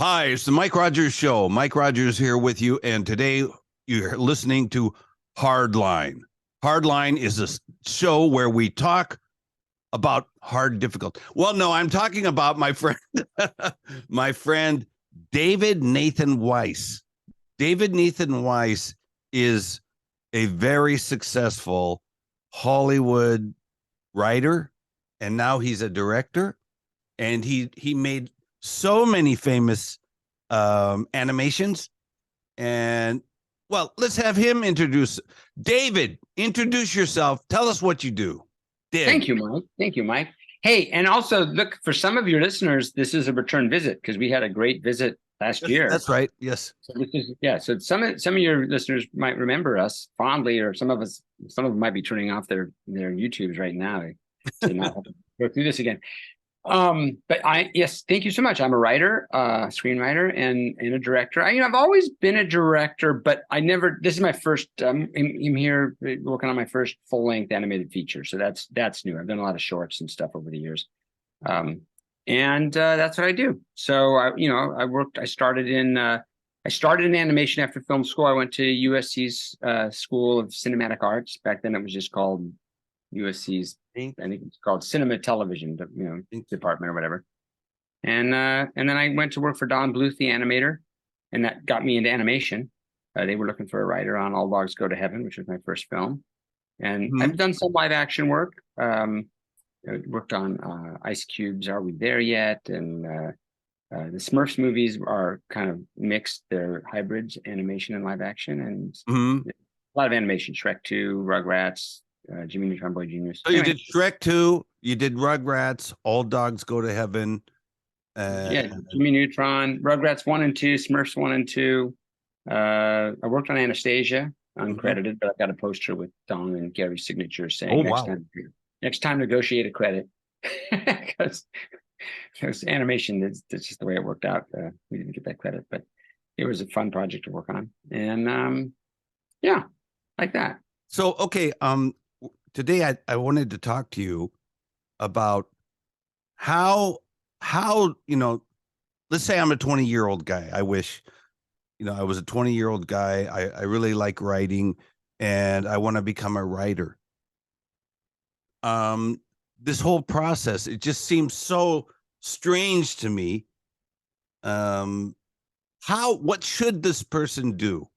Hi, it's the Mike Rogers Show. Mike Rogers here with you, and today you're listening to Hardline. Hardline is a show where we talk about hard, difficult. Well, no, I'm talking about my friend, my friend David Nathan Weiss. David Nathan Weiss is a very successful Hollywood writer, and now he's a director, and he made so many famous animations. And well, let's have him introduce. David, introduce yourself. Tell us what you do. Dave. Thank you, Mike. Thank you, Mike. Hey, and also look, for some of your listeners, this is a return visit because we had a great visit last year. That's right. Yes. So this is, yeah. So some of your listeners might remember us fondly, or some of them might be turning off their YouTubes right now to not have to go through this again. But yes, thank you so much. I'm a writer, screenwriter, and a director. I've always been a director, but this is my first, I'm here working on my first full length animated feature. So that's new. I've done a lot of shorts and stuff over the years. And that's what I do. So I started in animation after film school. I went to USC's School of Cinematic Arts. Back then it was just called USC's, I think it's called Cinema Television, department or whatever. And then I went to work for Don Bluth, the animator, and that got me into animation. They were looking for a writer on All Dogs Go to Heaven, which was my first film. And I've done some live action work. I worked on Ice Cube's Are We There Yet? And the Smurfs movies are kind of mixed. They're hybrids, animation and live action. And a lot of animation, Shrek 2, Rugrats, Jimmy Neutron Boy Jr. So you did Shrek 2, you did Rugrats, All Dogs Go to Heaven. Jimmy Neutron, Rugrats 1 and 2, Smurfs 1 and 2. I worked on Anastasia, uncredited, but I've got a poster with Don and Gary's signature saying next time negotiate a credit. Because animation, that's just the way it worked out. We didn't get that credit, but it was a fun project to work on. And like that. So, okay, today I wanted to talk to you about how let's say I'm a 20-year-old guy. I wish, I was a 20-year-old guy. I really like writing and I want to become a writer. This whole process, it just seems so strange to me. What should this person do?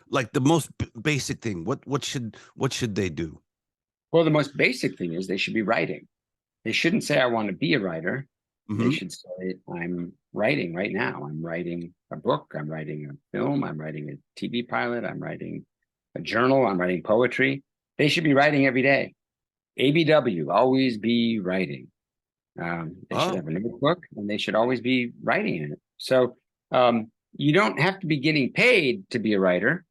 Like the most basic thing, what should they do? Well, the most basic thing is they should be writing. They shouldn't say, I want to be a writer. They should say, I'm writing right now. I'm writing a book. I'm writing a film. I'm writing a TV pilot. I'm writing a journal. I'm writing poetry. They should be writing every day. ABW, always be writing. They should have a notebook and they should always be writing in it. So, you don't have to be getting paid to be a writer.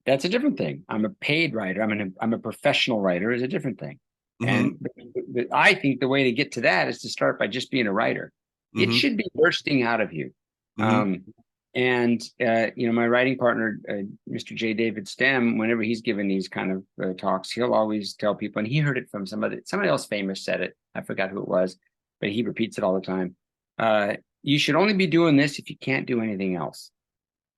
That's a different thing. I'm a paid writer. I'm a professional writer is a different thing. And I think the way to get to that is to start by just being a writer. It should be bursting out of you. And my writing partner, Mr. J. David Stem, whenever he's given these kind of talks, he'll always tell people, and he heard it from somebody else famous said it. I forgot who it was, but he repeats it all the time. You should only be doing this if you can't do anything else.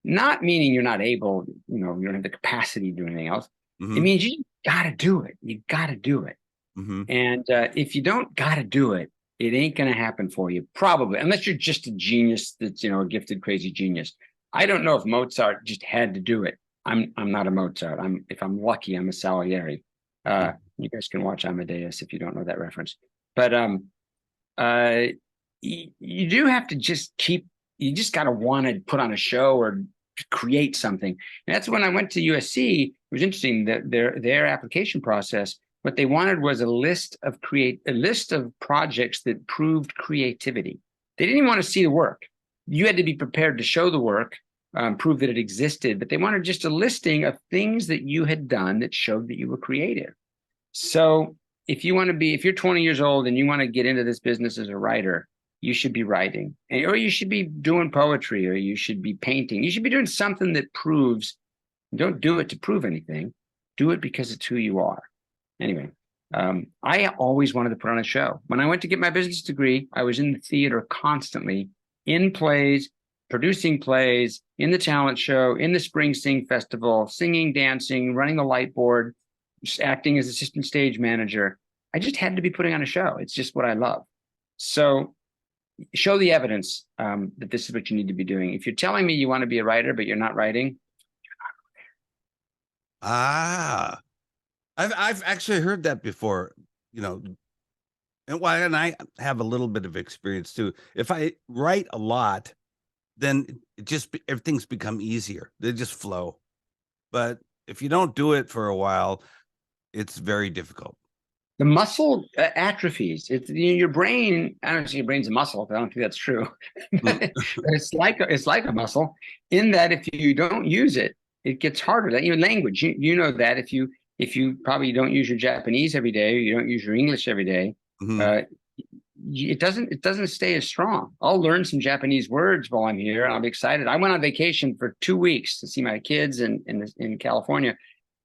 Not meaning you're not able, you don't have the capacity to do anything else. It means you got to do it. You got to do it. And if you don't got to do it, it ain't going to happen for you, probably, unless you're just a genius that's, a gifted, crazy genius. I don't know if Mozart just had to do it. I'm not a Mozart. If I'm lucky, I'm a Salieri. You guys can watch Amadeus if you don't know that reference. But you do have to you just got to want to put on a show or create something. And that's when I went to USC. It was interesting that their application process, what they wanted was a list of projects that proved creativity. They didn't even want to see the work. You had to be prepared to show the work, prove that it existed, but they wanted just a listing of things that you had done that showed that you were creative. So if you're 20 years old and you want to get into this business as a writer, you should be writing, or you should be doing poetry, or you should be painting. You should be doing something that proves. Don't do it to prove anything. Do it because it's who you are. Anyway, I always wanted to put on a show. When I went to get my business degree, I was in the theater constantly. in plays, producing plays, in the talent show, in the Spring Sing Festival, singing, dancing, running the light board, acting as assistant stage manager. I just had to be putting on a show. It's just what I love. So show the evidence that this is what you need to be doing. If you're telling me you want to be a writer, but you're not writing. I've actually heard that before, and I have a little bit of experience too. If I write a lot, then everything's become easier. They just flow. But if you don't do it for a while, it's very difficult. The muscle atrophies. It's your brain. I don't say your brain's a muscle, but I don't think that's true. But it's like a muscle in that if you don't use it, it gets harder. That language. You know that if you probably don't use your Japanese every day, or you don't use your English every day, it doesn't stay as strong. I'll learn some Japanese words while I'm here, and I'll be excited. I went on vacation for 2 weeks to see my kids in California.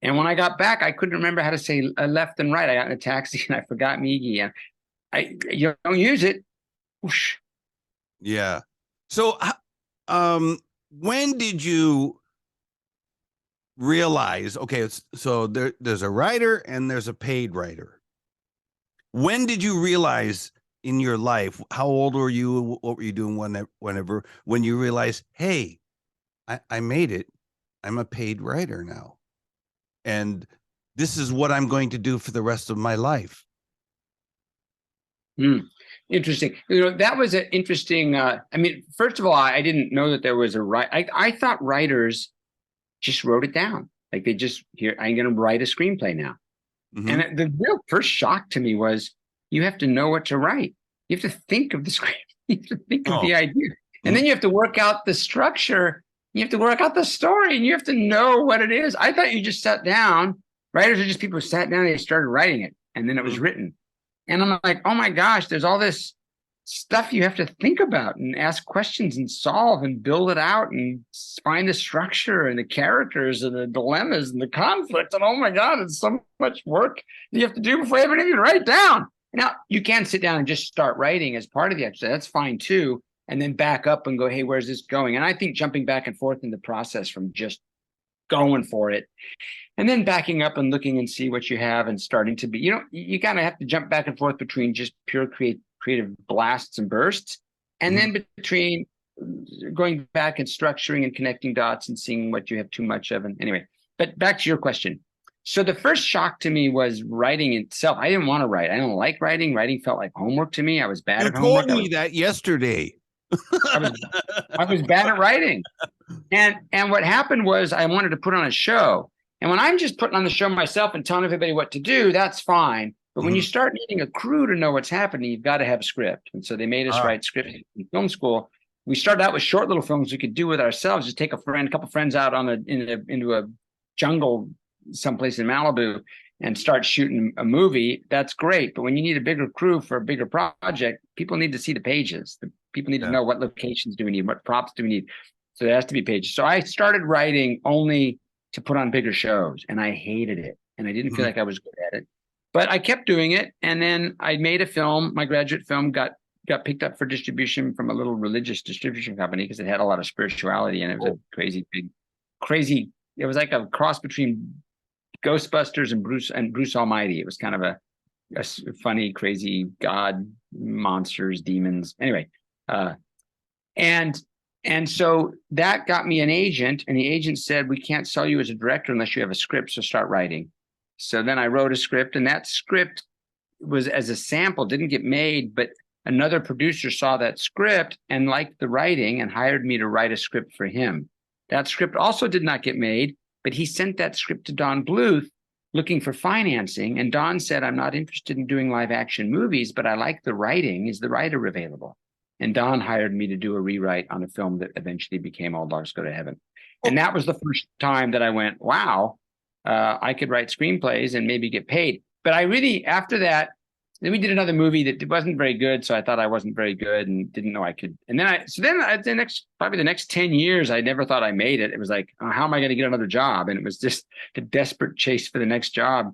And when I got back, I couldn't remember how to say left and right. I got in a taxi and I forgot Migi. And you don't use it. Whoosh. Yeah. So, when did you realize? Okay, so there's a writer and there's a paid writer. When did you realize in your life? How old were you? What were you doing when you realized, hey, I made it. I'm a paid writer now. And this is what I'm going to do for the rest of my life. Interesting. That was an interesting. First of all, I didn't know that there was a writer. I thought writers just wrote it down. Like they just I'm going to write a screenplay now. Mm-hmm. And the real first shock to me was you have to know what to write. You have to think of the script. You have to think of the idea, and then you have to work out the structure. You have to work out the story, and you have to know what it is. I thought you just sat down. Writers are just people who sat down and they started writing it, and then it was written. And I'm like, oh my gosh, there's all this stuff you have to think about and ask questions and solve and build it out and find the structure and the characters and the dilemmas and the conflict. And oh my God, it's so much work you have to do before you have anything to write down. Now, you can sit down and just start writing as part of the exercise. That's fine too. And then back up and go, hey, where's this going? And I think jumping back and forth in the process from just going for it and then backing up and looking and see what you have and starting to be, you kind of have to jump back and forth between just pure creative blasts and bursts. And then between going back and structuring and connecting dots and seeing what you have too much of. And anyway, but back to your question. So the first shock to me was writing itself. I didn't want to write. I don't like writing. Writing felt like homework to me. I was bad at homework. You told me that yesterday. I was bad at writing. And what happened was I wanted to put on a show. And when I'm just putting on the show myself and telling everybody what to do, that's fine. But when you start needing a crew to know what's happening, you've got to have script. And so they made us write script in film school. We started out with short little films we could do with ourselves. Just take a couple friends out into a jungle someplace in Malibu and start shooting a movie. That's great. But when you need a bigger crew for a bigger project, people need to see the pages. People need to know what locations do we need, what props do we need. So there has to be pages. So I started writing only to put on bigger shows, and I hated it. And I didn't feel like I was good at it. But I kept doing it. And then I made a film. My graduate film got picked up for distribution from a little religious distribution company because it had a lot of spirituality, and it was a crazy. It was like a cross between Ghostbusters and Bruce Almighty. It was kind of a funny, crazy god, monsters, demons. Anyway, and so that got me an agent, and the agent said, we can't sell you as a director unless you have a script, so start writing. So then I wrote a script, and that script was as a sample, didn't get made, but another producer saw that script and liked the writing and hired me to write a script for him. That script also did not get made, but he sent that script to Don Bluth looking for financing. And Don said, I'm not interested in doing live action movies, but I like the writing. Is the writer available? And Don hired me to do a rewrite on a film that eventually became All Dogs Go to Heaven. And that was the first time that I went, wow, I could write screenplays and maybe get paid. But I really, after that, then we did another movie that wasn't very good. So I thought I wasn't very good and didn't know I could. And then the next 10 years, I never thought I made it. It was like, how am I going to get another job? And it was just the desperate chase for the next job.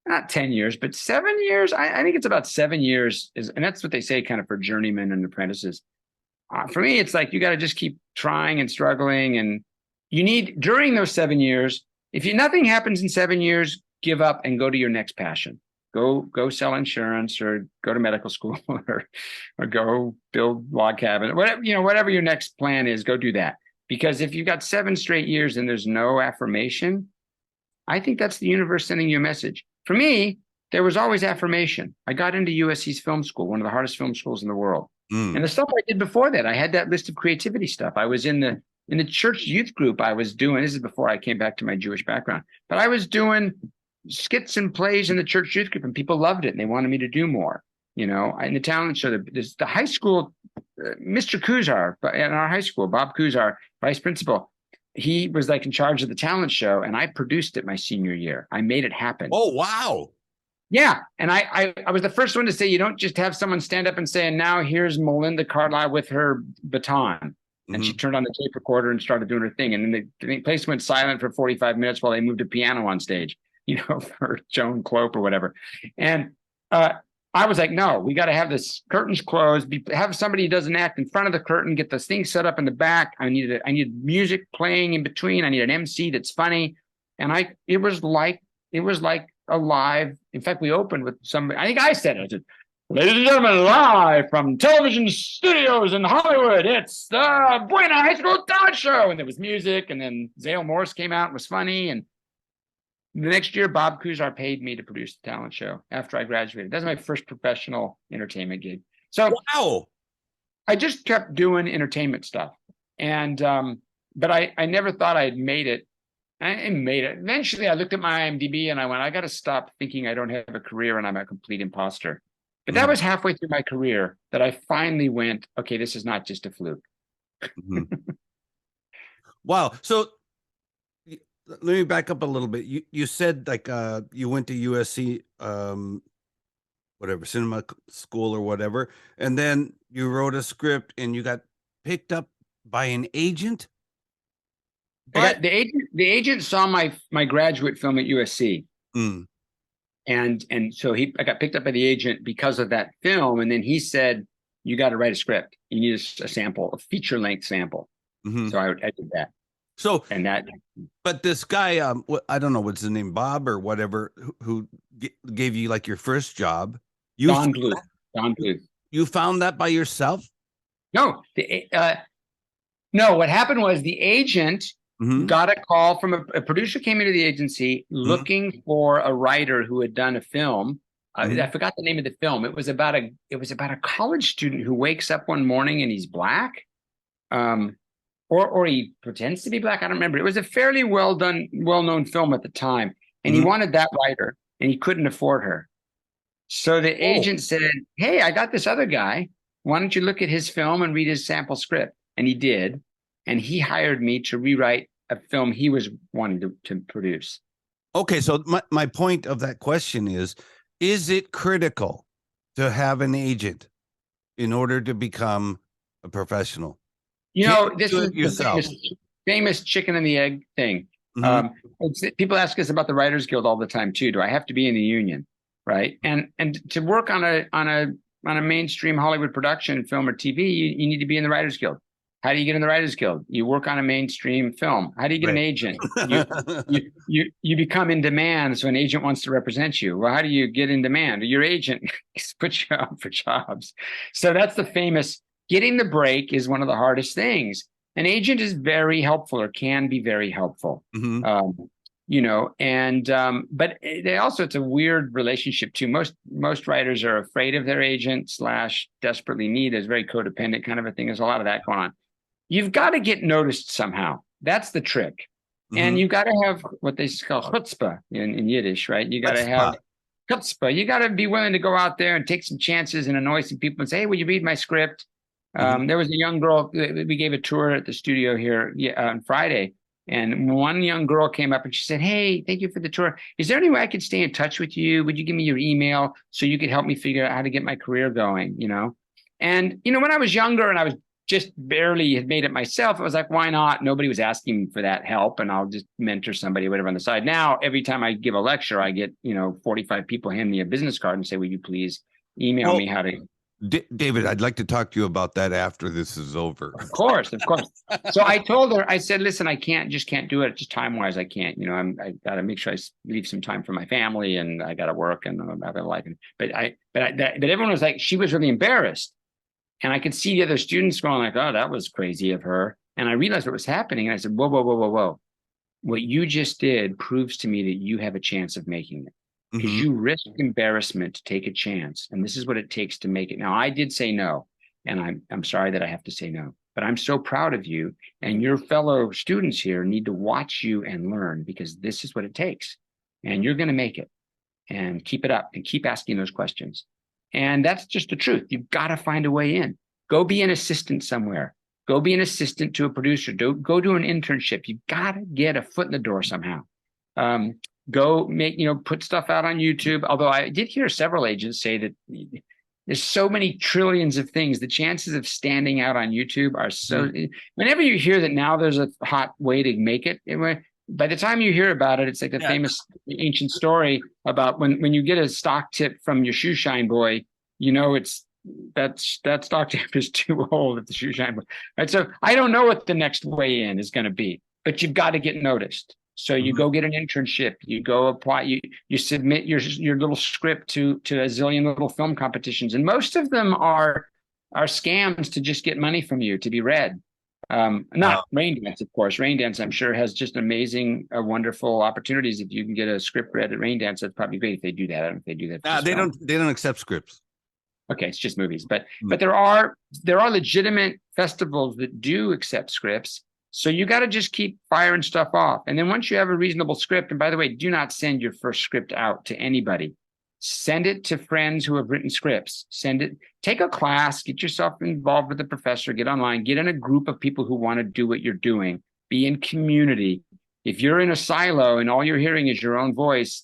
Not 10 years, but 7 years. I think it's about 7 years. And that's what they say kind of for journeymen and apprentices. for me, it's like you got to just keep trying and struggling. And you need, during those 7 years, if nothing happens in 7 years, give up and go to your next passion. Go sell insurance, or go to medical school, or go build log cabin, whatever your next plan is, go do that. Because if you've got 7 straight years and there's no affirmation, I think that's the universe sending you a message. For me, there was always affirmation. I got into USC's film school, one of the hardest film schools in the world. And the stuff I did before that, I had that list of creativity stuff. I was in the church youth group. I was doing, this is before I came back to my Jewish background, but I was doing skits and plays in the church youth group, and people loved it, and they wanted me to do more. In the talent show, the high school, Mr. Kuzar in our high school, Bob Kuzar, vice principal, he was like in charge of the talent show, and I produced it my senior year. I made it happen. Oh, wow. Yeah. And I was the first one to say, you don't just have someone stand up and say, and now here's Melinda Carlisle with her baton. And she turned on the tape recorder and started doing her thing. And then the place went silent for 45 minutes while they moved a piano on stage, for Joan Clope or whatever. And I was like, no, we got to have this curtains closed, have somebody who does an act in front of the curtain, get this thing set up in the back. I needed music playing in between. I need an MC that's funny. And it was like a live. In fact, we opened with somebody, I think I said it. I said, ladies and gentlemen, live from television studios in Hollywood, it's the Buena High School Talent Show. And there was music, and then Zale Morse came out and was funny. And the next year, Bob Kuzar paid me to produce the talent show after I graduated. That's my first professional entertainment gig. So wow. I just kept doing entertainment stuff. And but I never thought I'd made it. I made it. Eventually, I looked at my IMDb and I went, I got to stop thinking I don't have a career and I'm a complete imposter. But that was halfway through my career that I finally went, okay, this is not just a fluke. Wow. So let me back up a little bit. You said like you went to USC, whatever, cinema school or whatever, and then you wrote a script and you got picked up by an agent. The agent saw my graduate film at USC. And so I got picked up by the agent because of that film. And then he said, you got to write a script. You need a sample, a feature length sample. So I did that. So, and that, but this guy, I don't know what's his name, Bob or whatever, who gave you like your first job. Don Bluth. You found that by yourself? No, no. What happened was the agent got a call from a producer, came into the agency looking for a writer who had done a film. I forgot the name of the film. It was about a college student who wakes up one morning and he's black. Or he pretends to be black. I don't remember. It was a fairly well-known film at the time. And he wanted that writer, and he couldn't afford her. So the agent said, hey, I got this other guy. Why don't you look at his film and read his sample script? And he did. And he hired me to rewrite a film he was wanting to produce. Okay, so my point of that question is it critical to have an agent in order to become a professional? This is the famous chicken and the egg thing. People ask us about the Writers Guild all the time too. Do I have to be in the union, right? And to work on a mainstream Hollywood production, film or TV, you need to be in the Writers Guild. How do you get in the Writers Guild? You work on a mainstream film. How do you get an agent? You become in demand, so an agent wants to represent you. Well, how do you get in demand? Your agent puts you out for jobs. So that's the famous. Getting the break is one of the hardest things. An agent is very helpful, or can be very helpful. But they also, it's a weird relationship too. Most writers are afraid of their agent / desperately need. There's very codependent kind of a thing. There's a lot of that going on. You've got to get noticed somehow. That's the trick. And you've got to have what they call chutzpah in Yiddish, right? You got to have chutzpah. You got to be willing to go out there and take some chances and annoy some people and say, hey, will you read my script? There was a young girl, we gave a tour at the studio here on Friday, and one young girl came up and she said, hey, thank you for the tour. Is there any way I could stay in touch with you? Would you give me your email so you could help me figure out how to get my career going, And, when I was younger and I was just barely had made it myself, it was like, why not? Nobody was asking for that help, and I'll just mentor somebody, whatever, on the side. Now, every time I give a lecture, I get, 45 people hand me a business card and say, will you please email me how to David, I'd like to talk to you about that after this is over. Of course. So I told her, I said, listen, I just can't do it. Just time-wise, I can't. I got to make sure I leave some time for my family, and I got to work, and I have a life. But everyone was like, she was really embarrassed. And I could see the other students going like, oh, that was crazy of her. And I realized what was happening. And I said, whoa. What you just did proves to me that you have a chance of making it. Because you risk embarrassment to take a chance. And this is what it takes to make it. Now, I did say no. And I'm sorry that I have to say no. But I'm so proud of you. And your fellow students here need to watch you and learn, because this is what it takes. And you're going to make it. And keep it up and keep asking those questions. And that's just the truth. You've got to find a way in. Go be an assistant somewhere. Go be an assistant to a producer. Go do an internship. You've got to get a foot in the door somehow. Go make, put stuff out on YouTube. Although I did hear several agents say that there's so many trillions of things. The chances of standing out on YouTube are so, whenever you hear that now there's a hot way to make it, by the time you hear about it, it's like the famous ancient story about when you get a stock tip from your shoe shine boy, that stock tip is too old at the shoe shine boy. Right. So I don't know what the next way in is going to be, but you've got to get noticed. So you go get an internship, you go apply, you submit your little script to a zillion little film competitions. And most of them are scams to just get money from you to be read. Not Rain Dance, of course. Rain Dance, I'm sure, has just amazing, wonderful opportunities. If you can get a script read at Rain Dance, that's probably great if they do that. I don't know if they do that. They don't accept scripts. Okay, it's just movies. But there are legitimate festivals that do accept scripts. So you got to just keep firing stuff off. And then once you have a reasonable script, and by the way, do not send your first script out to anybody. Send it to friends who have written scripts. Send it, take a class, get yourself involved with the professor, get online, get in a group of people who want to do what you're doing, be in community. If you're in a silo and all you're hearing is your own voice,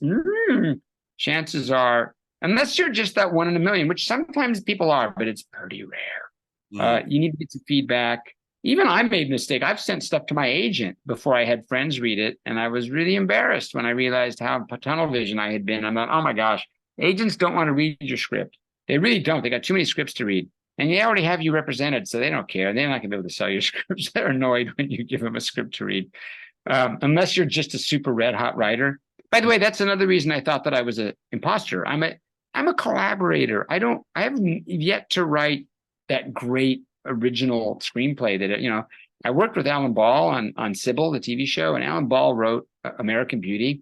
chances are, unless you're just that one in a million, which sometimes people are, but it's pretty rare. You need to get some feedback. Even I made a mistake. I've sent stuff to my agent before I had friends read it. And I was really embarrassed when I realized how tunnel vision I had been. I'm like, oh my gosh, agents don't want to read your script. They really don't. They got too many scripts to read. And they already have you represented, so they don't care. They're not going to be able to sell your scripts. They're annoyed when you give them a script to read, unless you're just a super red hot writer. By the way, that's another reason I thought that I was an imposter. I'm a collaborator. I haven't yet to write that great original screenplay that, I worked with Alan Ball on Sybil, the TV show, and Alan Ball wrote American Beauty.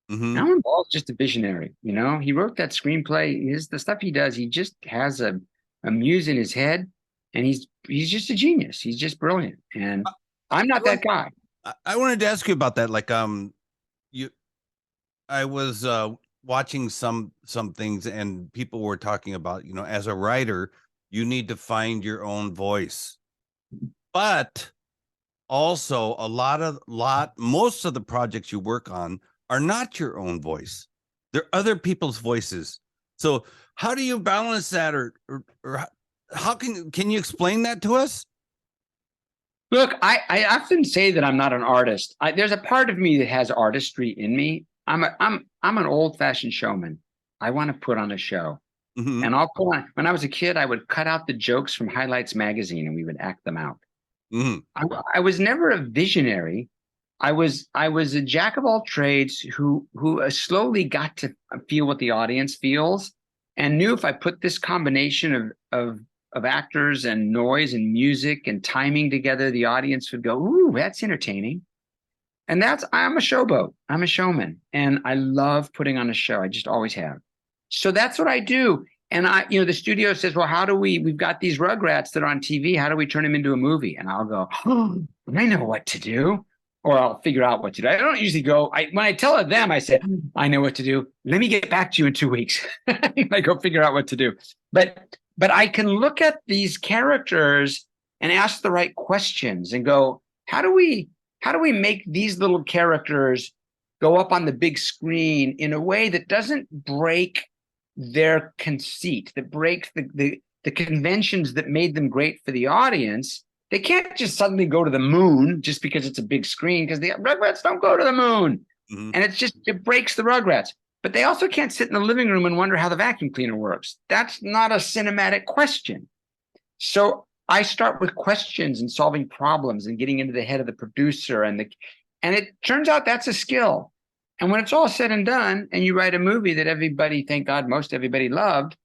Alan Ball's just a visionary. He wrote that screenplay. The stuff he does, he just has a muse in his head, and he's just a genius. He's just brilliant. And I'm not that guy. I wanted to ask you about that. Like, I was watching some things, and people were talking about, as a writer, you need to find your own voice, but also most of the projects you work on are not your own voice. They're other people's voices. So how do you balance that, or how can you explain that to us? Look, I often say that I'm not an artist. There's a part of me that has artistry in me. I'm an old-fashioned showman. I want to put on a show. And I'll pull on. When I was a kid, I would cut out the jokes from Highlights magazine, and we would act them out. I was never a visionary. I was a jack of all trades who slowly got to feel what the audience feels, and knew if I put this combination of actors and noise and music and timing together, the audience would go, "Ooh, that's entertaining." And I'm a showboat. I'm a showman, and I love putting on a show. I just always have. So that's what I do. And the studio says, well, we've got these Rugrats that are on TV. How do we turn them into a movie? And I'll go, oh, I know what to do. Or I'll figure out what to do. I don't usually go, when I tell them, I say, I know what to do. Let me get back to you in 2 weeks. I go figure out what to do. But I can look at these characters and ask the right questions and go, how do we make these little characters go up on the big screen in a way that doesn't break their conceit, that breaks the conventions that made them great for the audience? They can't just suddenly go to the moon just because it's a big screen, because the Rugrats don't go to the moon. And it breaks the Rugrats. but they also can't sit in the living room and wonder how the vacuum cleaner works. That's not a cinematic question. So I start with questions and solving problems and getting into the head of the producer, and it turns out that's a skill. And when it's all said and done, and you write a movie that everybody, thank God, most everybody loved,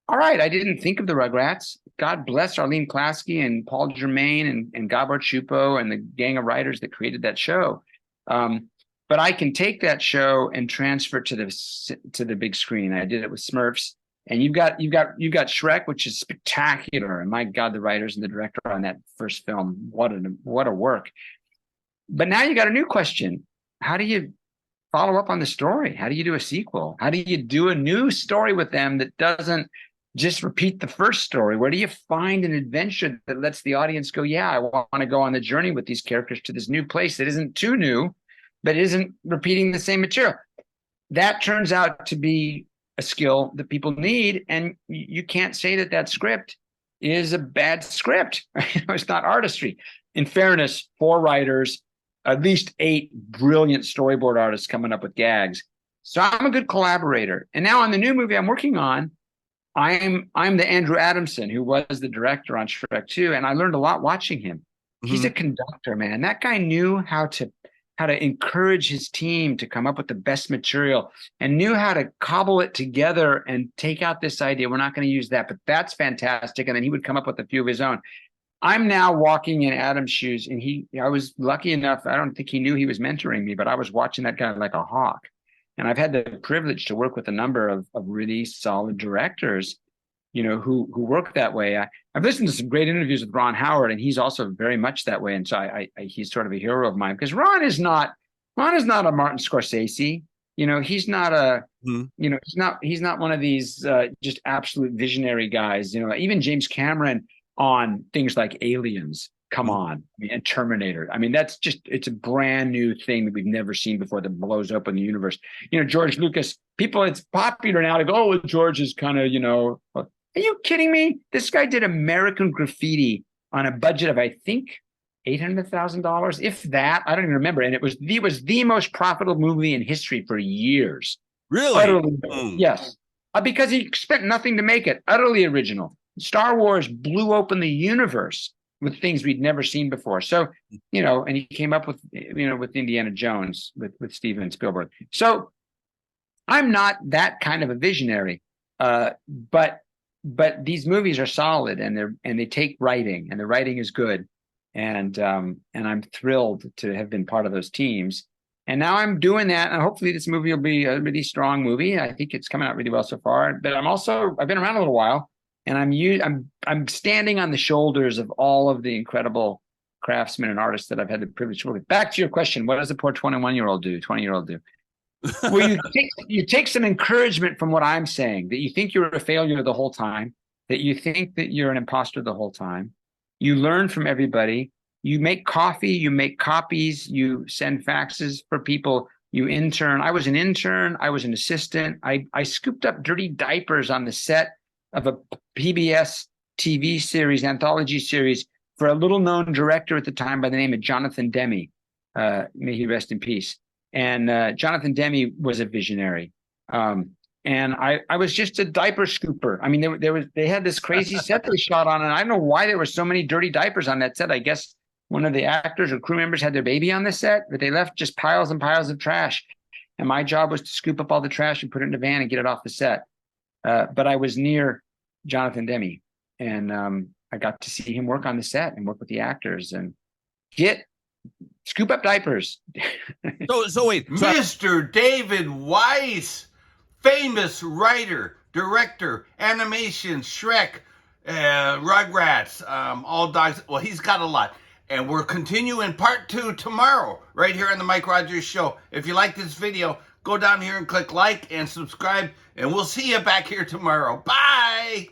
all right, I didn't think of the Rugrats. God bless Arlene Klasky and Paul Germain and Gabor Chupo and the gang of writers that created that show. But I can take that show and transfer it to the big screen. I did it with Smurfs, and you've got Shrek, which is spectacular. And my God, the writers and the director on that first film, what a work. But now you got a new question. How do you follow up on the story? How do you do a sequel? How do you do a new story with them that doesn't just repeat the first story? Where do you find an adventure that lets the audience go, yeah, I want to go on the journey with these characters to this new place that isn't too new, but isn't repeating the same material? That turns out to be a skill that people need. And you can't say that script is a bad script. It's not artistry. In fairness, 4 writers, at least 8 brilliant storyboard artists coming up with gags. So I'm a good collaborator. And now on the new movie I'm working on, I'm the Andrew Adamson who was the director on Shrek 2, and I learned a lot watching him. Mm-hmm. He's a conductor, man. That guy knew how to encourage his team to come up with the best material, and knew how to cobble it together and take out this idea. We're not going to use that, but that's fantastic. And then he would come up with a few of his own. I'm now walking in Adam's shoes, and I was lucky enough. I don't think he knew he was mentoring me, but I was watching that guy like a hawk. And I've had the privilege to work with a number of really solid directors, who work that way. I've listened to some great interviews with Ron Howard, and he's also very much that way. And so he's sort of a hero of mine, because Ron is not a Martin Scorsese. He's not he's not one of these just absolute visionary guys. Even James Cameron on things like Aliens. Come on. And Terminator. it's a brand new thing that we've never seen before that blows open the universe. George Lucas, it's popular now to go, oh, George is kind of, are you kidding me? This guy did American Graffiti on a budget of, I think, $800,000, if that. I don't even remember. And it was the most profitable movie in history for years. Really? Utterly, yes. Because he spent nothing to make it. Utterly original. Star Wars blew open the universe with things we'd never seen before. So, and he came up with, with Indiana Jones, with Steven Spielberg. So I'm not that kind of a visionary, but these movies are solid, and they take writing, and the writing is good. And I'm thrilled to have been part of those teams. And now I'm doing that, and hopefully this movie will be a really strong movie. I think it's coming out really well so far, but I've been around a little while. And I'm standing on the shoulders of all of the incredible craftsmen and artists that I've had the privilege to work with. Back to your question, what does a poor 20-year-old do? Well, you take some encouragement from what I'm saying, that you think you're a failure the whole time, that you think that you're an imposter the whole time. You learn from everybody. You make coffee, you make copies, you send faxes for people, you intern. I was an intern. I was an assistant. I scooped up dirty diapers on the set of a PBS TV series, anthology series, for a little-known director at the time by the name of Jonathan Demme. May he rest in peace. And Jonathan Demme was a visionary. And I was just a diaper scooper. They had this crazy set they shot on, and I don't know why there were so many dirty diapers on that set. I guess one of the actors or crew members had their baby on the set, but they left just piles and piles of trash. And my job was to scoop up all the trash and put it in a van and get it off the set. But I was near Jonathan Demme, and I got to see him work on the set and work with the actors and scoop up diapers. So wait, Mr. David Weiss, famous writer, director, animation, Shrek, Rugrats, all dogs. Well, he's got a lot. And we're continuing part 2 tomorrow, right here on the Mike Rogers Show. If you like this video, go down here and click like and subscribe, and we'll see you back here tomorrow. Bye!